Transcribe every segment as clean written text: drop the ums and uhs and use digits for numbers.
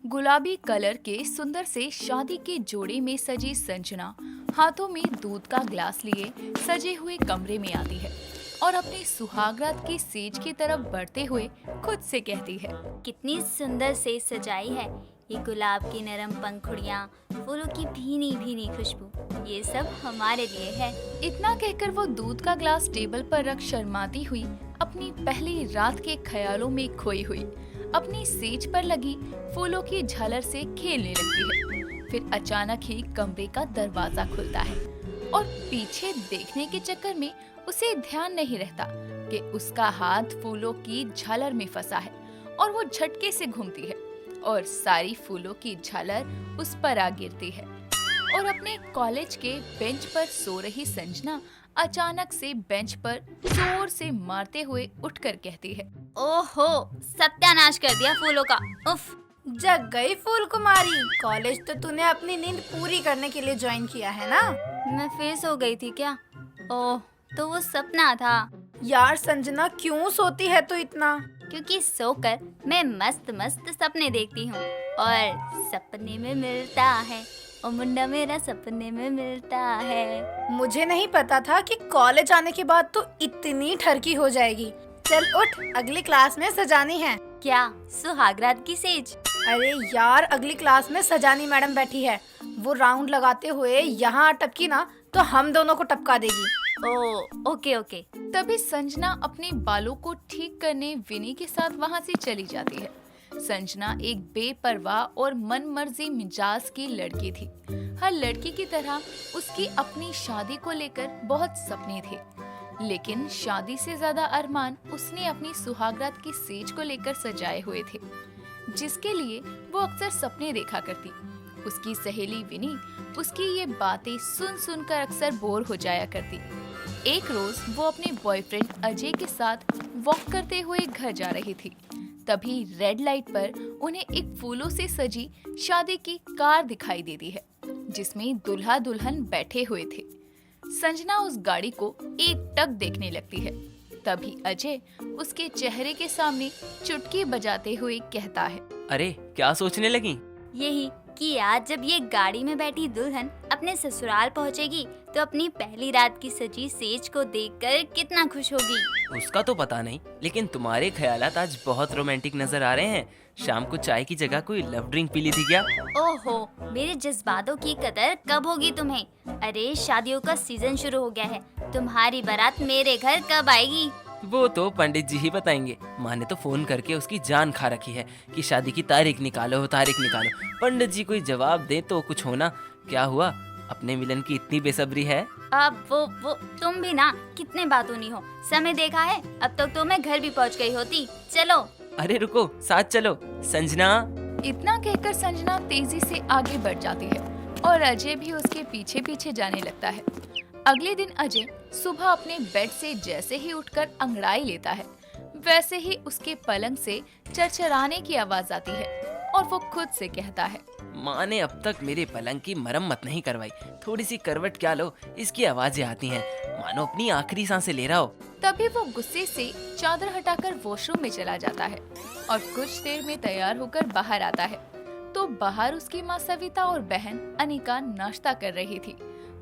गुलाबी कलर के सुंदर से शादी के जोड़े में सजी संजना हाथों में दूध का ग्लास लिए सजे हुए कमरे में आती है और अपने सुहागरात की सेज की तरफ बढ़ते हुए खुद से कहती है। कितनी सुंदर से सजाई है ये गुलाब की नरम पंखुड़ियाँ, फूलों की भीनी भीनी खुशबू, ये सब हमारे लिए है। इतना कहकर वो दूध का ग्लास टेबल पर रख शर्माती हुई अपनी पहली रात के ख्यालों में खोई हुई अपनी सेज पर लगी फूलों की झालर से खेलने लगती है। फिर अचानक ही कमरे का दरवाजा खुलता है और पीछे देखने के चक्कर में उसे ध्यान नहीं रहता कि उसका हाथ फूलों की झालर में फंसा है और वो झटके से घूमती है और सारी फूलों की झालर उस पर आ गिरती है और अपने कॉलेज के बेंच पर सो रही संजना अचानक से बेंच पर जोर से मारते हुए उठकर कहती है। ओहो, सत्यानाश कर दिया फूलों का। उफ, जग गई फूल कुमारी। कॉलेज तो तूने अपनी नींद पूरी करने के लिए ज्वाइन किया है ना? मैं फिर सो गई थी क्या? ओह, तो वो सपना था। यार संजना, क्यों सोती है तू इतना? क्योंकि सोकर मैं मस्त मस्त सपने देखती हूँ और सपने में मिलता है, ओ मुंडा मेरा सपने में मिलता है। मुझे नहीं पता था कि कॉलेज आने के बाद तू इतनी ठरकी हो जाएगी। चल उठ, अगली क्लास में सजानी है। क्या सुहागरात की सेज? अरे यार, अगली क्लास में सजानी मैडम बैठी है। वो राउंड लगाते हुए यहाँ टपकी ना तो हम दोनों को टपका देगी। ओ, ओके ओके। तभी संजना अपने बालों को ठीक करने विनी के साथ वहाँ से चली जाती है। संजना एक बेपरवाह और मनमर्जी मिजाज की लड़की थी। हर लड़की की तरह उसकी अपनी शादी को लेकर बहुत सपने थे, लेकिन शादी से ज्यादा अरमान उसने अपनी सुहागरात की सेज को लेकर सजाए हुए थे, जिसके लिए वो अक्सर सपने देखा करती। उसकी सहेली विनी उसकी ये बातें सुन सुनकर अक्सर बोर हो जाया करती। एक रोज वो अपने बॉयफ्रेंड अजय के साथ वॉक करते हुए घर जा रही थी। तभी रेड लाइट पर उन्हें एक फूलों से सजी शादी की कार दिखाई देती है, जिसमें दुल्हा दुल्हन बैठे हुए थे। संजना उस गाड़ी को एकटक देखने लगती है। तभी अजय उसके चेहरे के सामने चुटकी बजाते हुए कहता है। अरे क्या सोचने लगी? यही कि आज जब ये गाड़ी में बैठी दुल्हन अपने ससुराल पहुंचेगी तो अपनी पहली रात की सजी सेज को देखकर कितना खुश होगी। उसका तो पता नहीं, लेकिन तुम्हारे ख्यालात आज बहुत रोमांटिक नजर आ रहे हैं। शाम को चाय की जगह कोई लव ड्रिंक पी ली थी क्या? ओहो, मेरे जज्बातों की कदर कब होगी तुम्हें? अरे शादियों का सीजन शुरू हो गया है, तुम्हारी बारात मेरे घर कब आएगी? वो तो पंडित जी ही बताएंगे। माँ ने तो फोन करके उसकी जान खा रखी है कि शादी की तारीख निकालो, तारीख निकालो। पंडित जी कोई जवाब दे तो कुछ होना। क्या हुआ, अपने मिलन की इतनी बेसब्री है? अब वो तुम भी ना कितने बातूनी हो। समय देखा है, अब तक तो मैं घर भी पहुंच गई होती। चलो। अरे रुको, साथ चलो। संजना। इतना कहकर संजना तेजी से आगे बढ़ जाती है और अजय भी उसके पीछे पीछे जाने लगता है। अगले दिन अजय सुबह अपने बेड से जैसे ही उठकर अंगड़ाई लेता है, वैसे ही उसके पलंग से चरचराने की आवाज आती है और वो खुद से कहता है। माँ ने अब तक मेरे पलंग की मरम्मत नहीं करवाई, थोड़ी सी करवट क्या लो, इसकी आवाजें आती हैं, मानो अपनी आखिरी सांसें ले रहा हो। तभी वो गुस्से से चादर हटाकर वॉशरूम में चला जाता है और कुछ देर में तैयार होकर बाहर आता है तो बाहर उसकी माँ सविता और बहन अनिका नाश्ता कर रही थी।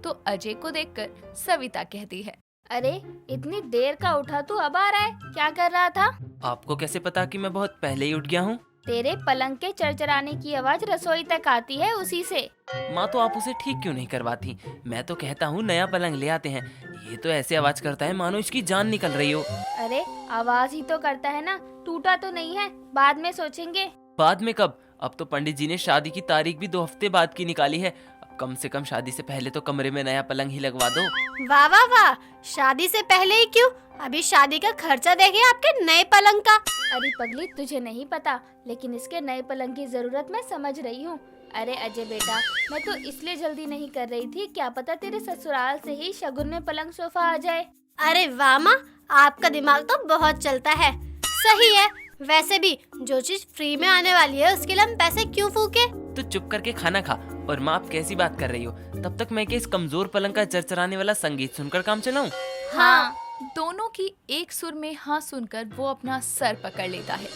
तो अजय को देखकर सविता कहती है। अरे इतनी देर का उठा तू अब आ रहा है, क्या कर रहा था? आपको कैसे पता कि मैं बहुत पहले ही उठ गया हूँ? तेरे पलंग के चरचराने की आवाज रसोई तक आती है, उसी से। माँ तो आप उसे ठीक क्यों नहीं करवाती? मैं तो कहता हूँ नया पलंग ले आते हैं। ये तो ऐसे आवाज करता है मानो इसकी जान निकल रही हो। अरे आवाज ही तो करता है ना, टूटा तो नहीं है, बाद में सोचेंगे। बाद में कब? अब तो पंडित जी ने शादी की तारीख भी 2 हफ्ते बाद की निकाली है। अब कम से कम शादी से पहले तो कमरे में नया पलंग ही लगवा दो। वाह वाह वाह, शादी से पहले ही क्यों? अभी शादी का खर्चा देखिए आपके नए पलंग का। अरे पगली, तुझे नहीं पता, लेकिन इसके नए पलंग की जरूरत मैं समझ रही हूँ। अरे अजय बेटा, मैं तो इसलिए जल्दी नहीं कर रही थी, क्या पता तेरे ससुराल से ही शगुन में पलंग सोफा आ जाए। अरे वाह माँ, आपका दिमाग तो बहुत चलता है। सही है, वैसे भी जो चीज फ्री में आने वाली है उसके लिए हम पैसे क्यों फूके? तो चुप करके खाना खा। और माँ, आप कैसी बात कर रही हो? तब तक मैं क्या इस कमजोर पलंग का चरचराने वाला संगीत सुनकर काम चलाऊं? हाँ, दोनों की एक सुर में हाँ सुनकर वो अपना सर पकड़ लेता है।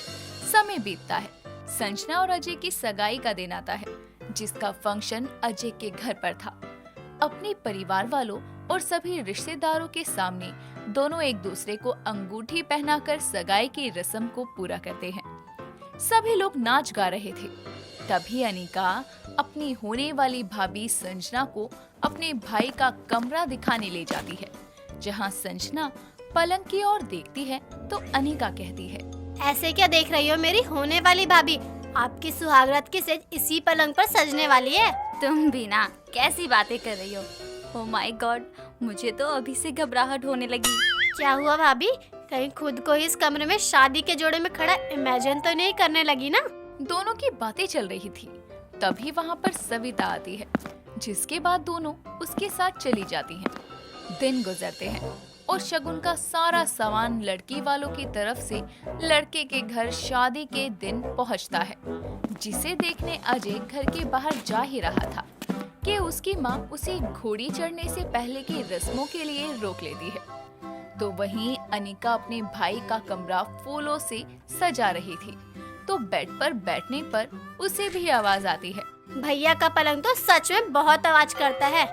समय बीतता है। संजना और अजय की सगाई का दिन आता है, जिसका फंक्शन अजय के घर पर था। अपने परिवार वालों और सभी रिश्तेदारों के सामने दोनों एक दूसरे को अंगूठी पहनाकर सगाई की रस्म को पूरा करते हैं। सभी लोग नाच गा रहे थे। तभी अनिका अपनी होने वाली भाभी संजना को अपने भाई का कमरा दिखाने ले जाती है, जहां संजना पलंग की ओर देखती है तो अनिका कहती है, ऐसे क्या देख रही हो मेरी होने वाली भाभी? आपकी सुहागरात की सेज इसी पलंग पर सजने वाली है। तुम भी ना कैसी बातें कर रही हो। ओह माय गॉड, मुझे तो अभी से घबराहट होने लगी। क्या हुआ भाभी? कहीं खुद को इस कमरे में शादी के जोड़े में खड़ा इमेजिन तो नहीं करने लगी ना? दोनों की बातें चल रही थी। तभी वहाँ पर सविता आती है, जिसके बाद दोनों उसके साथ चली जाती हैं। दिन गुजरते हैं और शगुन का सारा सामान लड़की वालों की तरफ से लड़के के घर शादी के दिन पहुंचता है, जिसे देखने अजय घर के बाहर जा ही रहा था कि उसकी माँ उसे घोड़ी चढ़ने से पहले की रस्मों के लिए रोक लेती है। तो वहीं अनिका अपने भाई का कमरा फूलों से सजा रही थी, तो बेड पर बैठने पर उसे भी आवाज आती है। भैया का पलंग तो सच में बहुत आवाज करता है।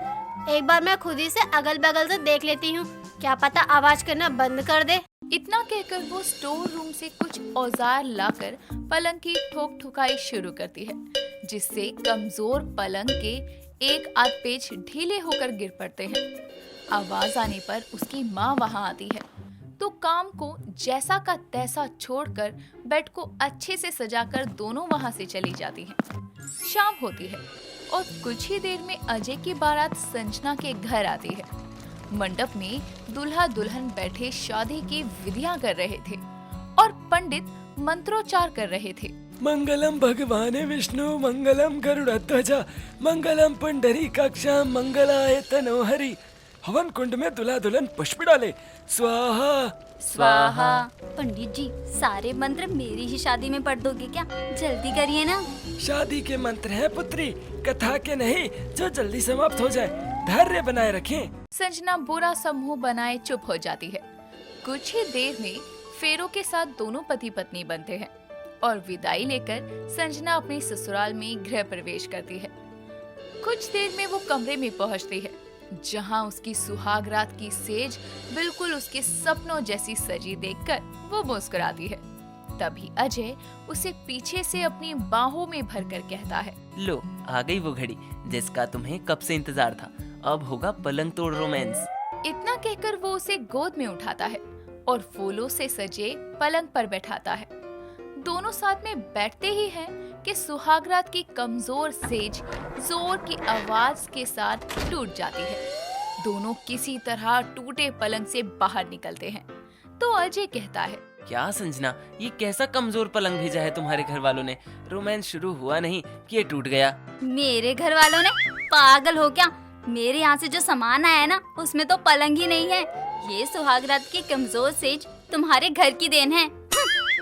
एक बार मैं खुद ही से अगल बगल से देख लेती हूँ, क्या पता आवाज करना बंद कर दे। इतना कहकर वो स्टोर रूम से कुछ औजार लाकर पलंग की ठोक ठुकाई शुरू करती है, जिससे कमजोर पलंग के एक आध पेच ढीले होकर गिर पड़ते हैं। आवाज आने पर उसकी माँ वहाँ आती है, तो काम को जैसा का तैसा छोड़कर बेड को अच्छे से सजाकर दोनों वहाँ से चली जाती हैं। शाम होती है और कुछ ही देर में अजय की बारात संजना के घर आती है। मंडप में दूल्हा दुल्हन बैठे शादी की विधियां कर रहे थे और पंडित मंत्रोच्चार कर रहे थे। मंगलम भगवाने विष्णु मंगलम गरुड़ध्वज मंगलम पुंडरीकाक्षां मंगलाय तनोहरि। हवन कुंड में दूल्हा दुल्हन पुष्प डाले, स्वाहा स्वाहा। पंडित जी, सारे मंत्र मेरी ही शादी में पढ़ दोगे क्या? जल्दी करिए ना। शादी के मंत्र हैं पुत्री, कथा के नहीं, जो जल्दी समाप्त हो जाए। धैर्य बनाए रखें। संजना बुरा सा मुंह बनाए चुप हो जाती है। कुछ ही देर में फेरों के साथ दोनों पति पत्नी बनते हैं और विदाई लेकर संजना अपने ससुराल में गृह प्रवेश करती है। कुछ देर में वो कमरे में पहुंचती है, जहां उसकी सुहागरात की सेज बिल्कुल उसके सपनों जैसी सजी देखकर वो मुस्कुराती है। तभी अजय उसे पीछे से अपनी बाहों में भरकर कहता है, लो आ गई वो घड़ी जिसका तुम्हें कब से इंतजार था। अब होगा पलंग तोड़ रोमांस। इतना कहकर वो उसे गोद में उठाता है और फूलों से सजे पलंग पर बैठाता है। दोनों साथ में बैठते ही हैं कि सुहागरात की कमजोर सेज जोर की आवाज के साथ टूट जाती है। दोनों किसी तरह टूटे पलंग से बाहर निकलते हैं। तो अजय कहता है, क्या संजना, ये कैसा कमजोर पलंग भेजा है तुम्हारे घर वालों ने? रोमांस शुरू हुआ नहीं कि ये टूट गया। मेरे घर वालों ने? पागल हो क्या? मेरे यहाँ से जो सामान आया है ना, उसमें तो पलंग ही नहीं है। ये सुहागरात की कमजोर सेज तुम्हारे घर की देन है।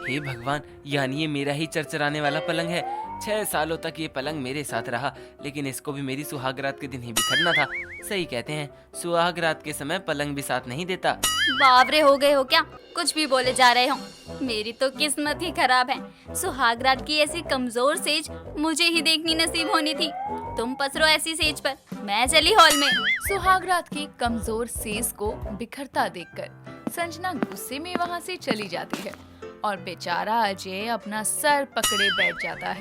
हे भगवान, यानी ये मेरा ही चरचराने वाला पलंग है। 6 सालों तक ये पलंग मेरे साथ रहा, लेकिन इसको भी मेरी सुहागरात के दिन ही बिखरना था। सही कहते हैं, सुहागरात के समय पलंग भी साथ नहीं देता। बावरे हो गए हो क्या? कुछ भी बोले जा रहे हो। मेरी तो किस्मत ही खराब है। सुहागरात की ऐसी कमजोर सेज मुझे ही देखनी नसीब होनी थी। तुम पसरो ऐसी सेज पर, मैं चली हॉल में। सुहागरात की कमजोर सेज को बिखरता देखकर संजना गुस्से में वहाँ से चली जाती है और बेचारा अजय अपना सर पकड़े बैठ जाता है।